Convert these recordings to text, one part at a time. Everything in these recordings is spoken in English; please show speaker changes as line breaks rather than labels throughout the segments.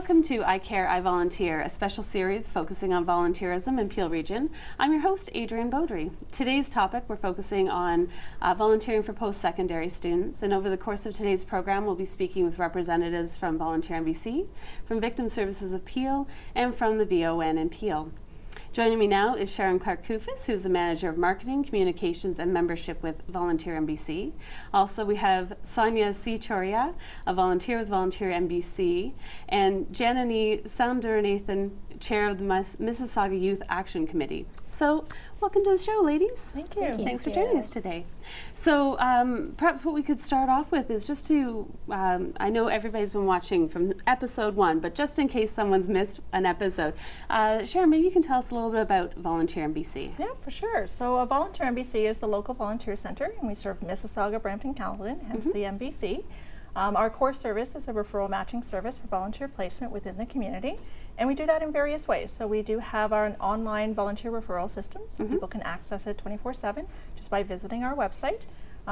Welcome to I Care, I Volunteer, a special series focusing on volunteerism in Peel Region. I'm your host, Adrienne Beaudry. Today's topic, we're focusing on volunteering for post-secondary students, and over the course of today's program, we'll be speaking with representatives from Volunteer MBC, from Victim Services of Peel, and from the VON in Peel. Joining me now is Sharon Clark-Kufis, who's the Manager of Marketing, Communications and Membership with Volunteer MBC. Also, we have Sonia C. Choria, a volunteer with Volunteer MBC, and Janani Soundaranathan, Chair of the Mississauga Youth Action Committee. So, welcome to the show, ladies.
Thank you.
Thanks for joining us today. So, perhaps what we could start off with is just to, I know everybody's been watching from episode 1, but just in case someone's missed an episode, Sharon, maybe you can tell us a little bit about Volunteer MBC.
Yeah, for sure. So Volunteer MBC is the local volunteer center, and we serve Mississauga, Brampton-Caledon, hence the MBC. Our core service is a referral matching service for volunteer placement within the community, and we do that in various ways. So we do have our online volunteer referral system, so people can access it 24/7 just by visiting our website.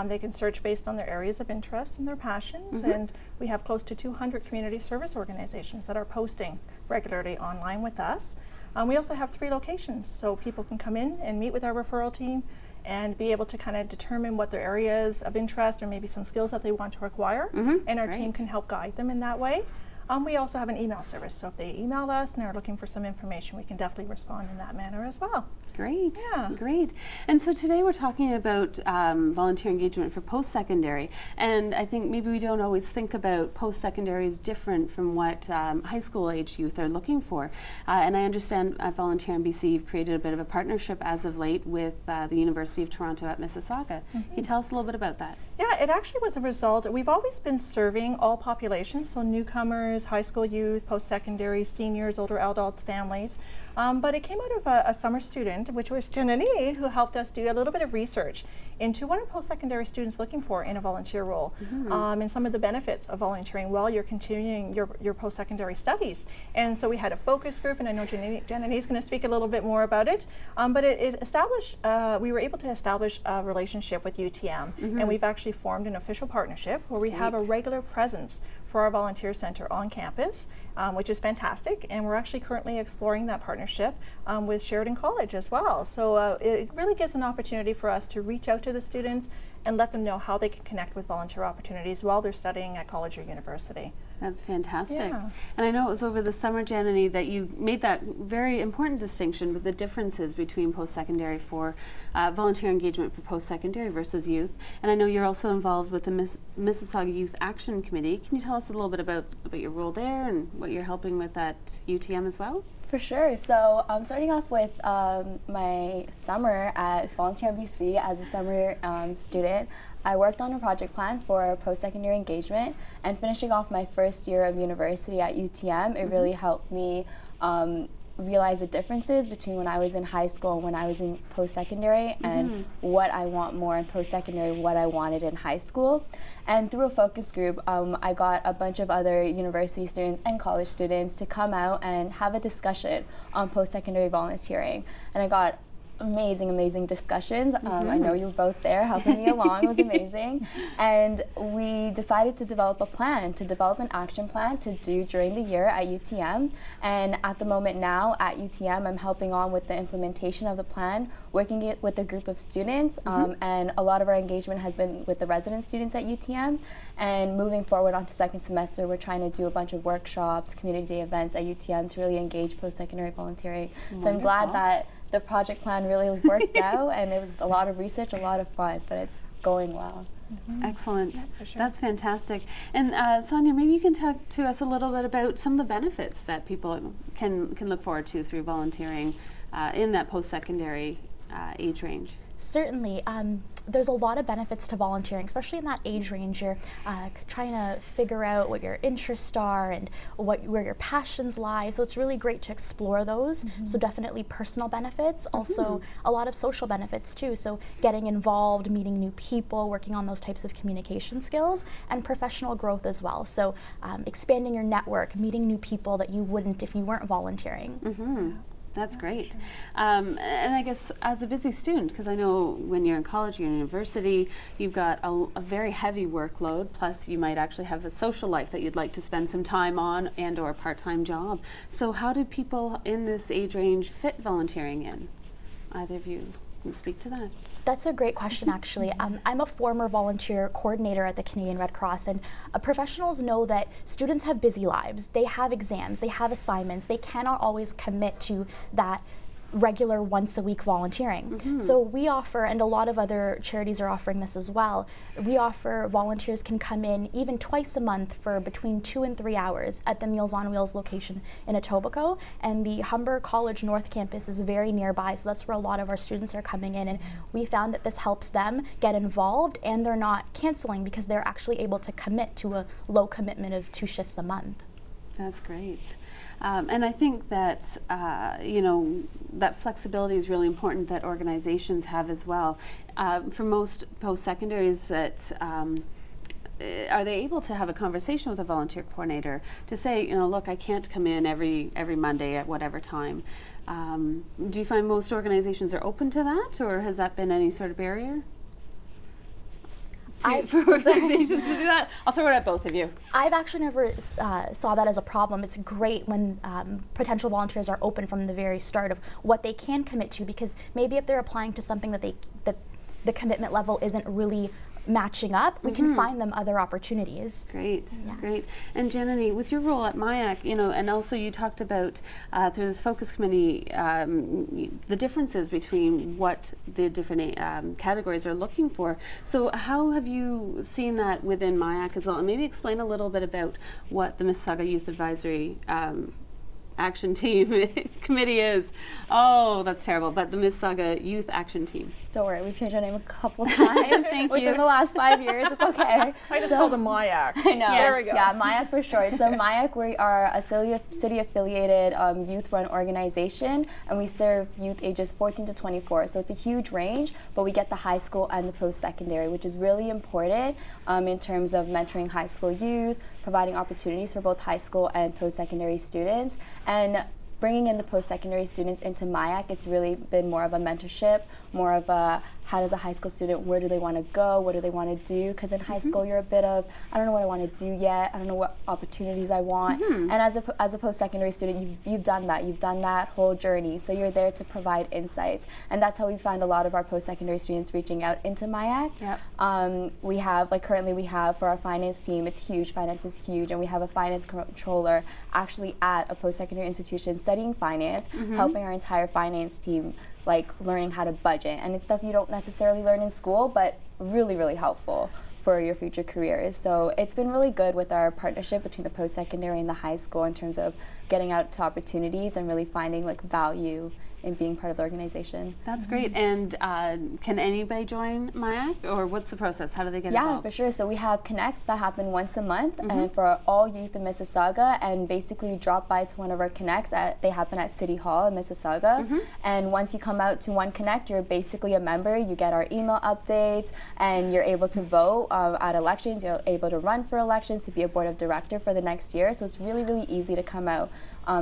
They can search based on their areas of interest and their passions, and we have close to 200 community service organizations that are posting regularly online with us. We also have 3 locations, so people can come in and meet with our referral team and be able to kind of determine what their areas of interest or maybe some skills that they want to acquire, and our team can help guide them in that way. We also have an email service, so if they email us and are looking for some information, we can definitely respond in that manner as well.
Great,
Yeah.
great. And so today we're talking about volunteer engagement for post-secondary, and I think maybe we don't always think about post-secondary as different from what high school age youth are looking for. And I understand at Volunteer MBC you've created a bit of a partnership as of late with the University of Toronto at Mississauga. Can you tell us a little bit about that?
Yeah, it actually was a result. We've always been serving all populations, so newcomers, high school youth, post-secondary, seniors, older adults, families. But it came out of a summer student, which was Janani, who helped us do a little bit of research into what are post-secondary students looking for in a volunteer role, and some of the benefits of volunteering while you're continuing your post-secondary studies. And so we had a focus group, and I know Janani is going to speak a little bit more about it, but it established, we were able to establish a relationship with UTM, and we've actually formed an official partnership where we have a regular presence for our volunteer center on campus, which is fantastic, and we're actually currently exploring that partnership with Sheridan College as well. So it really gives an opportunity for us to reach out to the students and let them know how they can connect with volunteer opportunities while they're studying at college or university.
That's fantastic.
Yeah.
And I know it was over the summer, Janani, that you made that very important distinction with the differences between post-secondary for volunteer engagement for post-secondary versus youth. And I know you're also involved with the Mississauga Youth Action Committee. Can you tell us a little bit about your role there and what you're helping with at UTM as well?
For sure. So starting off with my summer at Volunteer MBC as a summer student, I worked on a project plan for post-secondary engagement, and finishing off my first year of university at UTM, it really helped me realize the differences between when I was in high school and when I was in post-secondary, and what I want more in post-secondary, what I wanted in high school. And through a focus group, I got a bunch of other university students and college students to come out and have a discussion on post-secondary volunteering. And I got amazing discussions. I know you were both there helping me along. It was amazing. And we decided to develop a plan, to develop an action plan to do during the year at UTM. And at the moment now at UTM, I'm helping on with the implementation of the plan, working it with a group of students, and a lot of our engagement has been with the resident students at UTM. And moving forward onto second semester, we're trying to do a bunch of workshops, community day events at UTM to really engage post-secondary volunteering. So I'm glad that the project plan really worked out, and it was a lot of research, a lot of fun, but it's going well.
Excellent.
Yeah, for sure.
That's fantastic. And Sonia, maybe you can talk to us a little bit about some of the benefits that people can look forward to through volunteering in that post-secondary age range.
Certainly. There's a lot of benefits to volunteering, especially in that age range. You're trying to figure out what your interests are and where your passions lie. So it's really great to explore those. So definitely personal benefits, also a lot of social benefits too. So getting involved, meeting new people, working on those types of communication skills, and professional growth as well. So expanding your network, meeting new people that you wouldn't if you weren't volunteering.
That's great. And I guess as a busy student, because I know when you're in college or university, you've got a very heavy workload, plus you might actually have a social life that you'd like to spend some time on and or a part-time job. So how do people in this age range fit volunteering in? Either of you can speak to that.
That's a great question, actually. I'm a former volunteer coordinator at the Canadian Red Cross, and professionals know that students have busy lives. They have exams, they have assignments. They cannot always commit to that regular once-a-week volunteering. So we offer, and a lot of other charities are offering this as well, we offer volunteers can come in even twice a month for between 2 and 3 hours at the Meals on Wheels location in Etobicoke, and the Humber College North Campus is very nearby, so that's where a lot of our students are coming in, and we found that this helps them get involved and they're not canceling because they're actually able to commit to a low commitment of 2 shifts a month.
That's great. And I think that, that flexibility is really important that organizations have as well. For most post-secondaries that are they able to have a conversation with a volunteer coordinator to say, look, I can't come in every Monday at whatever time. Do you find most organizations are open to that, or has that been any sort of barrier? For organizations to do that? I'll throw it at both of you.
I've actually never saw that as a problem. It's great when potential volunteers are open from the very start of what they can commit to, because maybe if they're applying to something that the commitment level isn't really matching up, we can find them other opportunities.
Great,
Yes.
great. And Janani, with your role at MIAC, and also you talked about through this focus committee the differences between what the different categories are looking for. So how have you seen that within MIAC as well? And maybe explain a little bit about what the Mississauga Youth Advisory Action Team committee is. Oh, that's terrible. But the Mississauga Youth Action Team.
Don't worry, we've changed our name a couple times within the last 5 years. It's okay.
I just called them MIAC.
I know.
There we go.
Yeah, MIAC for short. So MIAC, we are a city-affiliated youth-run organization, and we serve youth ages 14 to 24. So it's a huge range, but we get the high school and the post-secondary, which is really important in terms of mentoring high school youth, providing opportunities for both high school and post-secondary students, and bringing in the post-secondary students into MIAC. It's really been more of a mentorship, more of a how does a high school student, where do they want to go, what do they want to do? Because in high school you're a bit of, I don't know what I want to do yet, I don't know what opportunities I want. And as a post-secondary student, you've done that whole journey, so you're there to provide insights. And that's how we find a lot of our post-secondary students reaching out into MIAC.
Yep.
We have, currently we have for our finance team, it's huge, finance is huge, and we have a finance controller actually at a post-secondary institution studying finance, helping our entire finance team learning how to budget. And it's stuff you don't necessarily learn in school, but really, really helpful for your future careers. So it's been really good with our partnership between the post-secondary and the high school in terms of getting out to opportunities and really finding value in being part of the organization.
That's great. And can anybody join MIAC, or what's the process? How do they get involved?
Yeah, for sure. So we have connects that happen once a month and for all youth in Mississauga, and basically drop by to one of our connects. They happen at City Hall in Mississauga. And once you come out to one connect, you're basically a member. You get our email updates, and you're able to vote at elections. You're able to run for elections, to be a board of director for the next year. So it's really, really easy to come out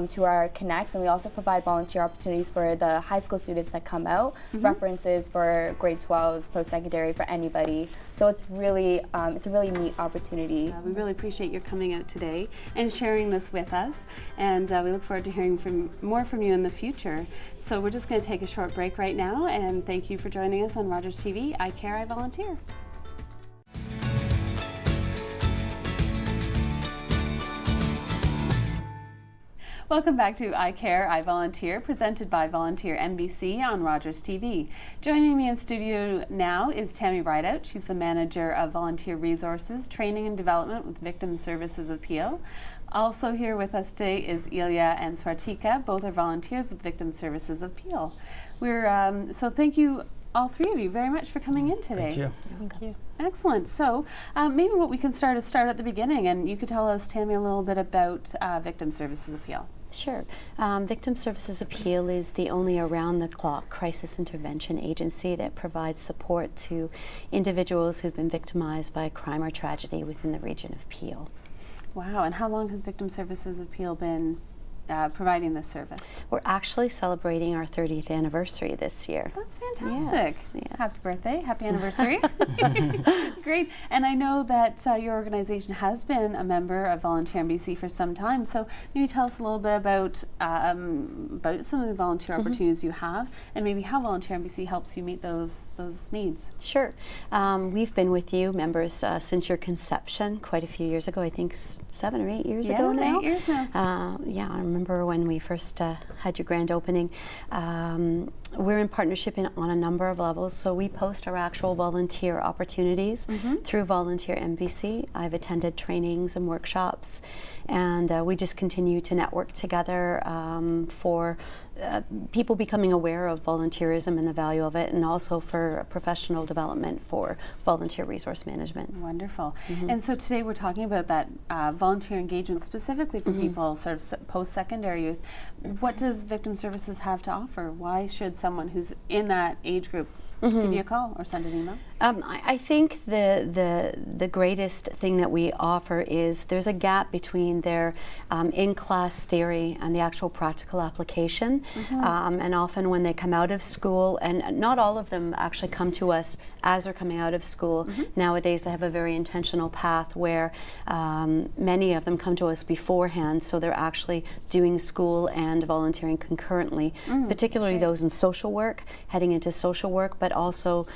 to our connects, and we also provide volunteer opportunities for the high school students that come out, references for grade 12s, post-secondary, for anybody. So it's really it's a really neat opportunity.
We really appreciate your coming out today and sharing this with us, and we look forward to hearing more from you in the future. So we're just going to take a short break right now, and thank you for joining us on Rogers TV. I Care, I Volunteer. Welcome back to I Care, I Volunteer, presented by Volunteer MBC on Rogers TV. Joining me in studio now is Tammy Rideout. She's the Manager of Volunteer Resources, Training and Development with Victim Services of Peel. Also here with us today is Ilya and Swartika. Both are volunteers with Victim Services of Peel. So thank you, all three of you, very much for coming in today.
Thank you.
Thank you.
Excellent. So maybe what we can start at the beginning, and you could tell us, Tammy, a little bit about Victim Services of Peel.
Sure. Victim Services Appeal is the only around-the-clock crisis intervention agency that provides support to individuals who've been victimized by crime or tragedy within the region of Peel.
Wow. And how long has Victim Services of Peel been providing this service?
We're actually celebrating our 30th anniversary this year.
That's fantastic.
Yes.
Happy birthday, happy anniversary. Great. And I know that your organization has been a member of Volunteer MBC for some time. So maybe tell us a little bit about some of the volunteer opportunities you have, and maybe how Volunteer MBC helps you meet those needs.
Sure. We've been with you, members, since your conception quite a few years ago. I think 7 or 8 years ago now.
8 years now.
I remember when we first had your grand opening. We're in partnership on a number of levels, so we post our actual volunteer opportunities through Volunteer MBC. I've attended trainings and workshops, and we just continue to network together for people becoming aware of volunteerism and the value of it, and also for professional development for volunteer resource management.
Wonderful. And so today we're talking about that volunteer engagement specifically for people sort of post-secondary youth. What does Victim Services have to offer? Why should someone who's in that age group give you a call or send an email?
I think the greatest thing that we offer is there's a gap between their in-class theory and the actual practical application. And often when they come out of school, and not all of them actually come to us as they're coming out of school. Nowadays they have a very intentional path where many of them come to us beforehand, so they're actually doing school and volunteering concurrently, particularly those in social work, heading into social work, but also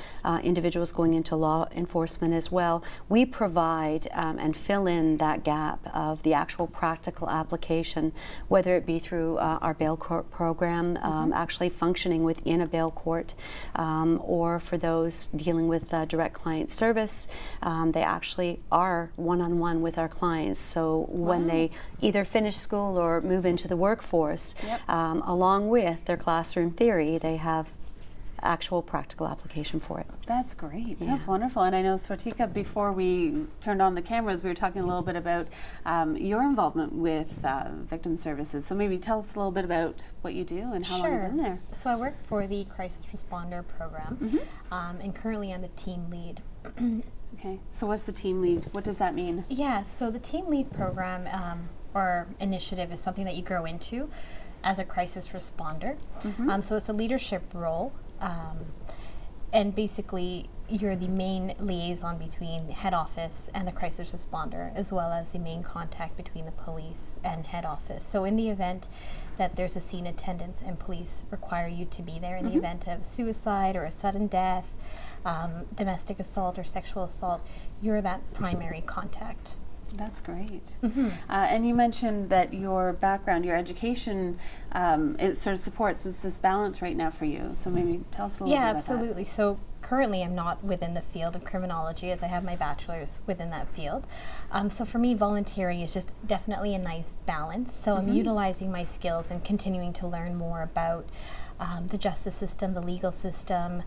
individuals going into law enforcement as well. We provide and fill in that gap of the actual practical application, whether it be through our bail court program, actually functioning within a bail court, or for those dealing with direct client service, they actually are one-on-one with our clients. So when they either finish school or move into the workforce, along with their classroom theory, they have actual practical application for it.
That's great.
Yeah.
That's wonderful. And I know, Swartika, before we turned on the cameras, we were talking a little bit about your involvement with Victim Services. So maybe tell us a little bit about what you do and how long you've been there.
So I work for the Crisis Responder Program, and currently I'm the team lead.
Okay. So what's the team lead? What does that mean?
Yeah, so the team lead program or initiative is something that you grow into as a crisis responder. So it's a leadership role. And basically you're the main liaison between the head office and the crisis responder, as well as the main contact between the police and head office. So in the event that there's a scene attendance and police require you to be there in the event of suicide or a sudden death, domestic assault or sexual assault, you're that primary contact.
That's great. And you mentioned that your background, your education, it sort of supports this balance right now for you. So maybe tell us a little bit about
absolutely. So currently I'm not within the field of criminology, as I have my bachelor's within that field. So for me, volunteering is just definitely a nice balance. So I'm utilizing my skills and continuing to learn more about the justice system, the legal system,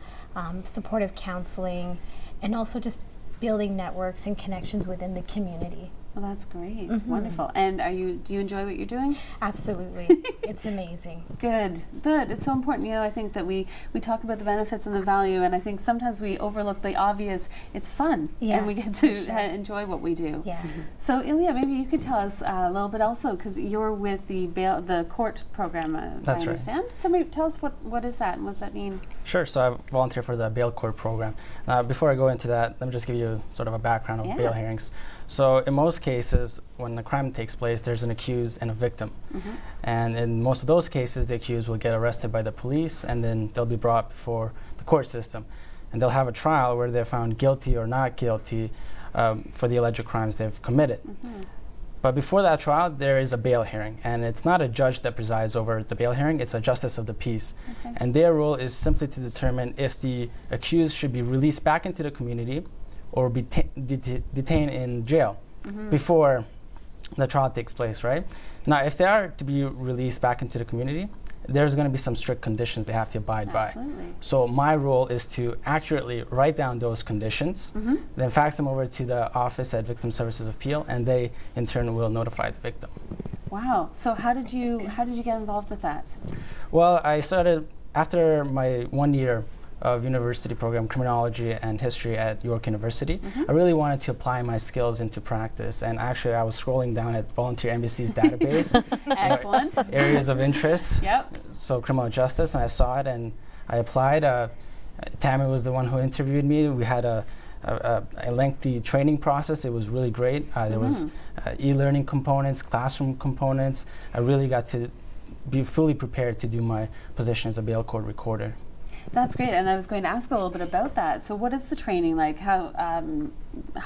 supportive counseling, and also just building networks and connections within the community.
Well, that's great. Wonderful. And do you enjoy what you're doing?
Absolutely. It's amazing.
Good. It's so important. You know, I think that we talk about the benefits and the value, and I think sometimes we overlook the obvious. It's fun, and we get to enjoy what we do.
Yeah.
So, Ilya, maybe you could tell us a little bit also, because you're with the court program,
That's
I understand.
right.
So maybe tell us what is that and what does that mean?
Sure. So I volunteer for the bail court program. Before I go into that, let me just give you sort of a background of bail hearings. So in most cases, when a crime takes place, there's an accused and a victim. And in most of those cases, the accused will get arrested by the police, and then they'll be brought before the court system. And they'll have a trial where they're found guilty or not guilty for the alleged crimes they've committed. But before that trial, there is a bail hearing, and it's not a judge that presides over the bail hearing, it's a justice of the peace. And their role is simply to determine if the accused should be released back into the community or be detained in jail before the trial takes place, right? Now, if they are to be released back into the community, there's going to be some strict conditions they have to abide by. So my role is to accurately write down those conditions, then fax them over to the office at Victim Services of Peel, and they in turn will notify the victim.
Wow. So how did you get involved with that?
Well, I started after my 1 year of university program, criminology and history at York University. I really wanted to apply my skills into practice, and actually I was scrolling down at Volunteer MBC's database.
Excellent.
Areas of interest.
Yep.
So criminal justice, and I saw it and I applied. Tammy was the one who interviewed me. We had a lengthy training process. It was really great. There was e-learning components, classroom components. I really got to be fully prepared to do my position as a bail court recorder.
That's great, and I was going to ask a little bit about that. So what is the training like? How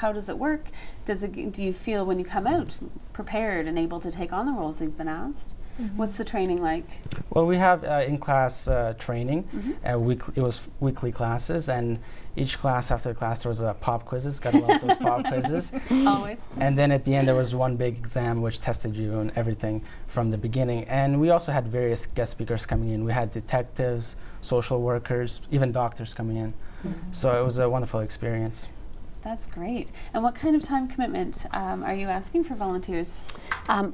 does it work? Do you feel when you come out prepared and able to take on the roles you've been asked? What's the training like?
Well, we have in-class training. It was weekly classes, and each class, after the class, there was pop quizzes. Gotta love those pop quizzes.
Always.
And then at the end, there was one big exam which tested you on everything from the beginning. And we also had various guest speakers coming in. We had detectives, social workers, even doctors coming in. So it was a wonderful experience.
That's great. And what kind of time commitment are you asking for volunteers?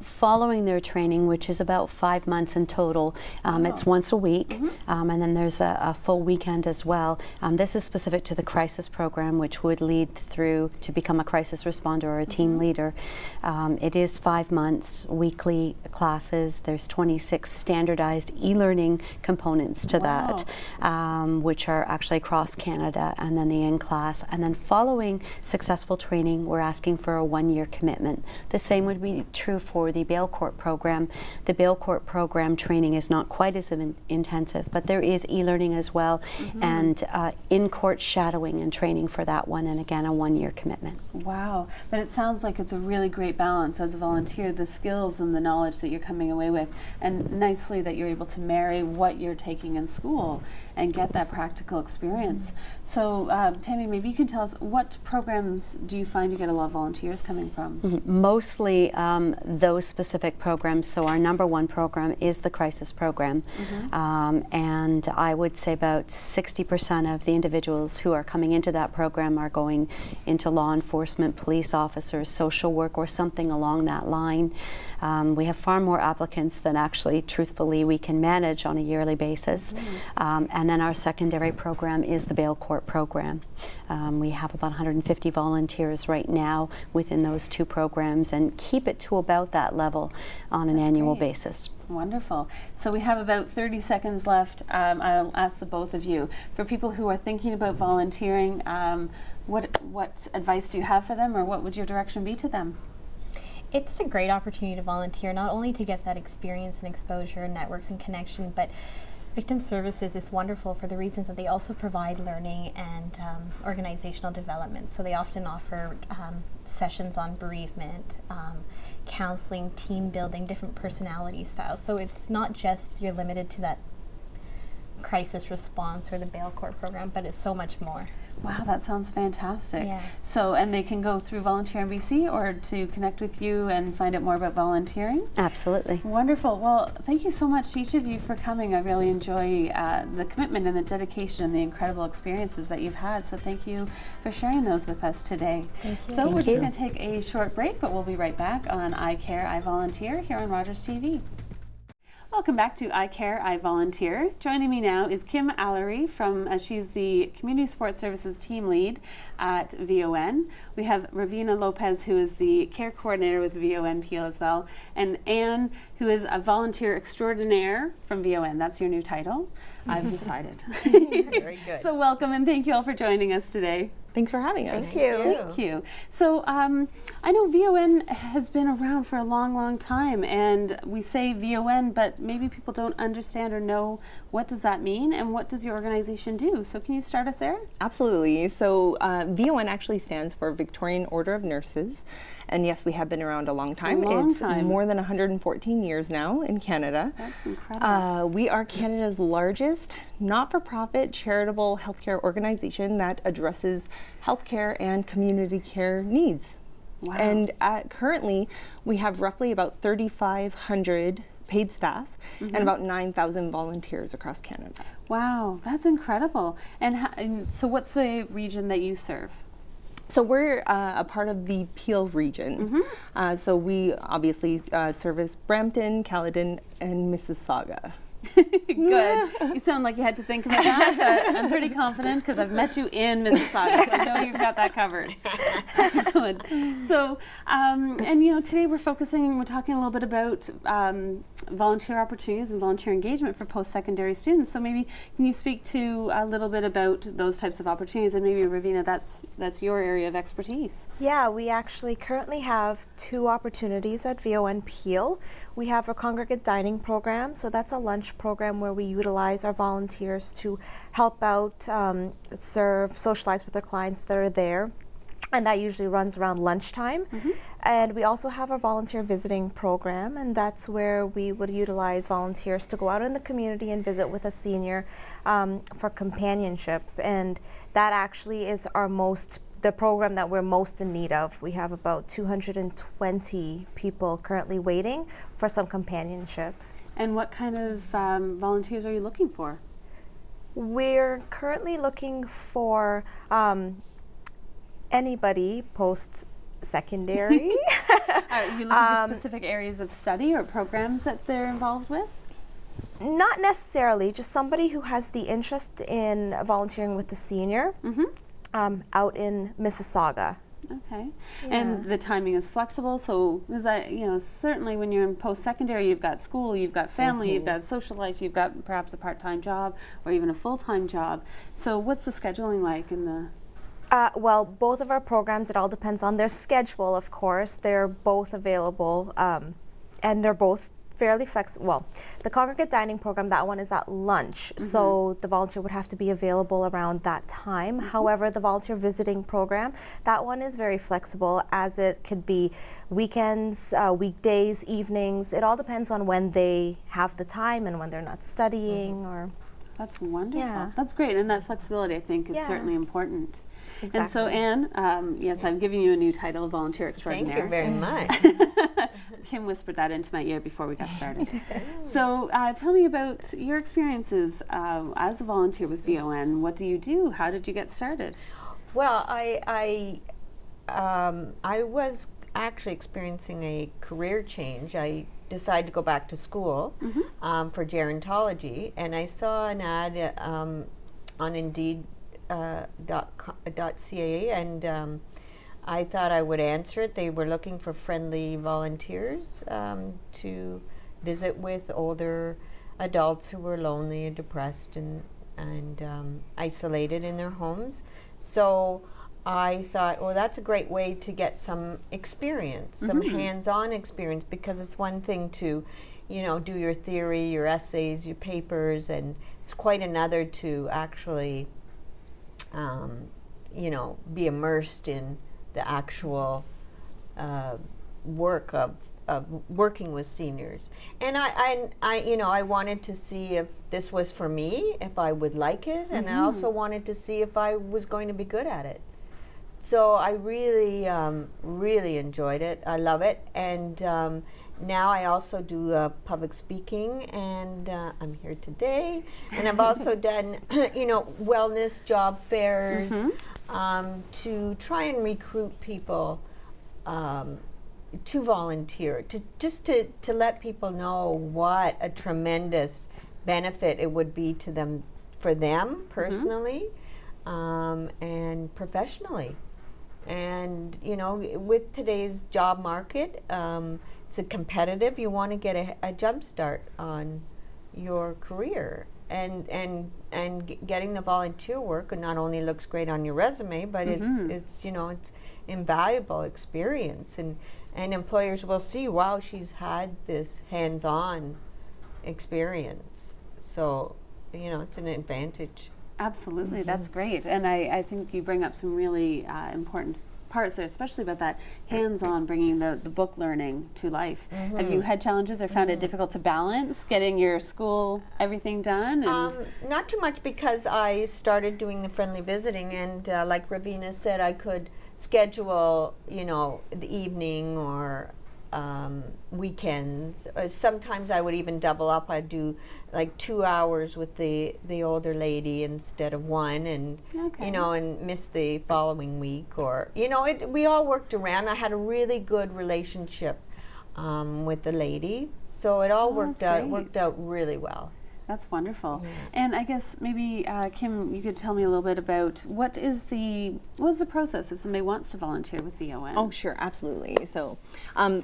Following their training, which is about 5 months in total, it's once a week, and then there's a full weekend as well. This is specific to the crisis program, which would lead through to become a crisis responder or a team leader. It is 5 months, weekly classes. There's 26 standardized e-learning components to that, which are actually across Canada, and then the in-class. And then following successful training, we're asking for a 1-year commitment. The same would be true for the bail court program. The bail court program training is not quite as intensive, but there is e-learning as well, and in-court shadowing and training for that one, and again, a 1-year commitment.
Wow, but it sounds like it's a really great balance as a volunteer, the skills and the knowledge that you're coming away with, and nicely that you're able to marry what you're taking in school and get that practical experience. So Tammy, maybe you can tell us, what programs do you find you get a lot of volunteers coming from?
Mostly those specific programs. So our number one program is the crisis program, and I would say about 60% of the individuals who are coming into that program are going into law enforcement, police officers, social work, or something along that line. We have far more applicants than actually, truthfully, we can manage on a yearly basis. And then our secondary program is the bail court program. We have about 150 volunteers right now within those two programs, and keep it to about that level on an annual basis.
Wonderful. So we have about 30 seconds left. I'll ask the both of you. For people who are thinking about volunteering, what advice do you have for them, or what would your direction be to them?
It's a great opportunity to volunteer, not only to get that experience and exposure, networks and connection, but Victim Services is wonderful for the reasons that they also provide learning and organizational development. So they often offer sessions on bereavement, counseling, team building, different personality styles. So it's not just you're limited to that crisis response or the bail court program, but it's so much more.
Wow, that sounds fantastic.
Yeah.
So, and they can go through Volunteer MBC or to connect with you and find out more about volunteering?
Absolutely.
Wonderful. Well, thank you so much to each of you for coming. I really enjoy the commitment and the dedication and the incredible experiences that you've had. So thank you for sharing those with us today.
Thank you.
So we're just going to take a short break, but we'll be right back on I Care, I Volunteer here on Rogers TV. Welcome back to I Care, I Volunteer. Joining me now is Kim Allery from, she's the Community Support Services Team Lead at VON. We have Ravina Lopez, who is the Care Coordinator with VON Peel as well, and Anne, who is a Volunteer Extraordinaire from VON. That's your new title, I've decided.
Very good.
So welcome, and thank you all for joining us today.
Thanks for having us.
Thank you.
Thank you. So I know VON has been around for a long, long time, and we say VON, but maybe people don't understand or know what does that mean, and what does your organization do? So can you start us there?
Absolutely. So VON actually stands for Victorian Order of Nurses. And yes, we have been around a long time. It's more than 114 years now in Canada.
That's incredible.
We are Canada's largest not-for-profit charitable healthcare organization that addresses healthcare and community care needs.
Wow.
And currently, we have roughly about 3,500 paid staff and about 9,000 volunteers across Canada.
Wow, that's incredible. And so what's the region that you serve?
So we're a part of the Peel region. So we obviously service Brampton, Caledon, and Mississauga.
Good. You sound like you had to think about that, but I'm pretty confident because I've met you in Mississauga, so I know you've got that covered. Excellent. So, and today we're talking a little bit about volunteer opportunities and volunteer engagement for post-secondary students. So maybe can you speak to a little bit about those types of opportunities, and maybe Ravina, that's your area of expertise.
Yeah, we actually currently have 2 opportunities at VON Peel. We have a congregate dining program, so that's a lunch program where we utilize our volunteers to help out, serve, socialize with their clients that are there. And that usually runs around lunchtime. And we also have our volunteer visiting program, and that's where we would utilize volunteers to go out in the community and visit with a senior for companionship. And that actually is the program that we're most in need of. We have about 220 people currently waiting for some companionship.
And what kind of volunteers are you looking for?
We're currently looking for anybody post-secondary.
Are you looking for specific areas of study or programs that they're involved with?
Not necessarily, just somebody who has the interest in volunteering with the senior out in Mississauga.
Okay.
Yeah.
And the timing is flexible, so is that, certainly when you're in post-secondary, you've got school, you've got family, you've got social life, you've got perhaps a part-time job or even a full-time job. So what's the scheduling like in the...
Well, both of our programs, it all depends on their schedule, of course. They're both available, and they're both fairly flexible. Well, the congregate dining program, that one is at lunch, so the volunteer would have to be available around that time. However, the volunteer visiting program, that one is very flexible, as it could be weekends, weekdays, evenings. It all depends on when they have the time and when they're not studying. Or
That's wonderful.
Yeah.
That's great, and that flexibility, I think, is certainly important.
Exactly.
And so, Anne, yes, I'm giving you a new title, Volunteer Extraordinaire.
Thank you very much.
Kim whispered that into my ear before we got started. So tell me about your experiences as a volunteer with VON. What do you do? How did you get started?
Well, I was actually experiencing a career change. I decided to go back to school for gerontology, and I saw an ad on Indeed. .ca, and I thought I would answer it. They were looking for friendly volunteers to visit with older adults who were lonely and depressed and isolated in their homes. So I thought, well, that's a great way to get some experience, some hands-on experience, because it's one thing to do your theory, your essays, your papers, and it's quite another to actually be immersed in the actual work of working with seniors. And I wanted to see if this was for me, if I would like it, and I also wanted to see if I was going to be good at it. So I really, really enjoyed it. I love it. And now I also do public speaking, and I'm here today. And I've also done, wellness job fairs to try and recruit people to volunteer, to let people know what a tremendous benefit it would be to them, for them personally and professionally. And with today's job market, it's a competitive. You want to get a jump start on your career, and getting the volunteer work not only looks great on your resume, but it's invaluable experience, and employers will see, wow, she's had this hands-on experience. So it's an advantage.
Absolutely, that's great. And I think you bring up some really important parts there, especially about that hands-on, bringing the book learning to life. Have you had challenges or found it difficult to balance getting your school, everything done? And
not too much, because I started doing the friendly visiting, and like Ravina said, I could schedule, the evening or weekends. Sometimes I would even double up. I'd do like 2 hours with the older lady instead of 1, and and miss the following week. Or we all worked around. I had a really good relationship with the lady, so it all worked out. It worked out really well.
That's wonderful. And I guess maybe Kim, you could tell me a little bit about what is the process if somebody wants to volunteer with VON?
Oh, sure, absolutely. So,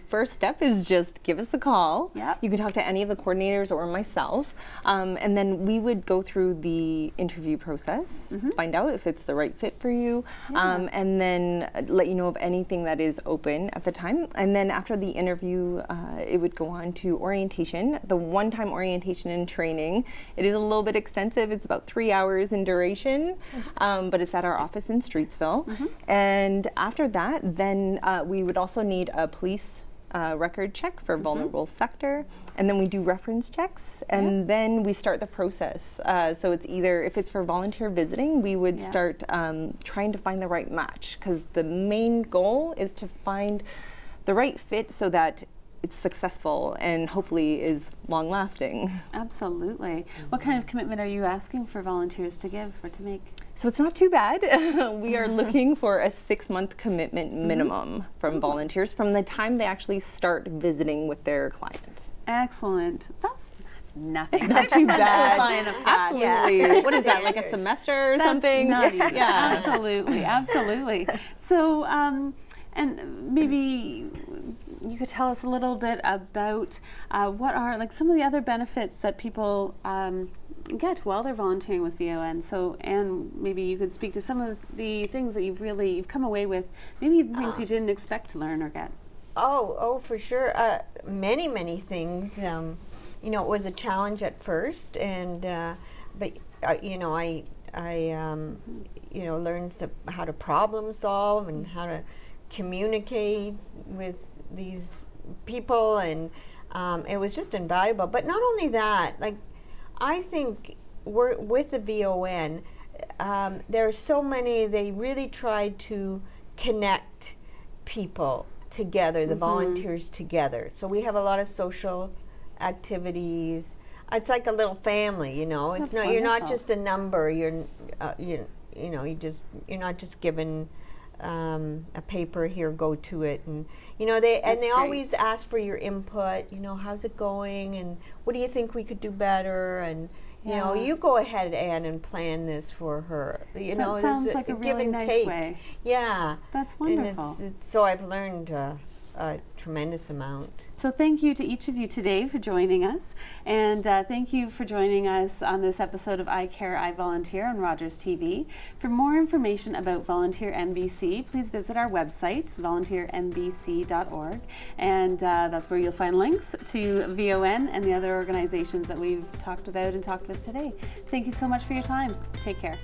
first step is just give us a call.
Yep.
You can talk to any of the coordinators or myself, and then we would go through the interview process, find out if it's the right fit for you, and then let you know of anything that is open at the time. And then after the interview, it would go on to orientation, the one-time orientation and training. It is a little bit extensive. It's about 3 hours in duration, but it's at our office in Streetsville. And after that, then we would also need a police record check for vulnerable sector, and then we do reference checks, and then we start the process. So it's either, if it's for volunteer visiting, we would start trying to find the right match, because the main goal is to find the right fit so that it's successful and hopefully is long lasting.
Absolutely. What kind of commitment are you asking for volunteers to give or to make?
So it's not too bad. We are looking for a 6-month commitment minimum from volunteers from the time they actually start visiting with their client.
Excellent. That's nothing.
It's not too bad.
Fine of that.
Absolutely. What is that, like a semester or something?
Not even. Absolutely, absolutely. So, and maybe you could tell us a little bit about what are like some of the other benefits that people get while they're volunteering with VON. So, and maybe you could speak to some of the things that you've come away with, maybe even things you didn't expect to learn or get.
Oh, for sure. Many things. You know, it was a challenge at first, and but you know, I you know, learned how to problem solve and how to communicate with these people, and it was just invaluable. But not only that, like, I think we're with the VON, there are so many, they really try to connect people together, the volunteers together. So we have a lot of social activities. It's like a little family, you know. It's not, you're not just a number. You're you know, you're not just given a paper, here, go to it, and you know, they always ask for your input. You know, how's it going, and what do you think we could do better, and you know, you go ahead, Anne, and plan this for her. You know,
it sounds like a really nice way.
Yeah,
that's wonderful.
And so I've learned a tremendous amount.
So thank you to each of you today for joining us, and thank you for joining us on this episode of I Care, I Volunteer on Rogers TV. For more information about Volunteer MBC, please visit our website, volunteeringbc.org, and that's where you'll find links to VON and the other organizations that we've talked about and talked with today. Thank you so much for your time. Take care.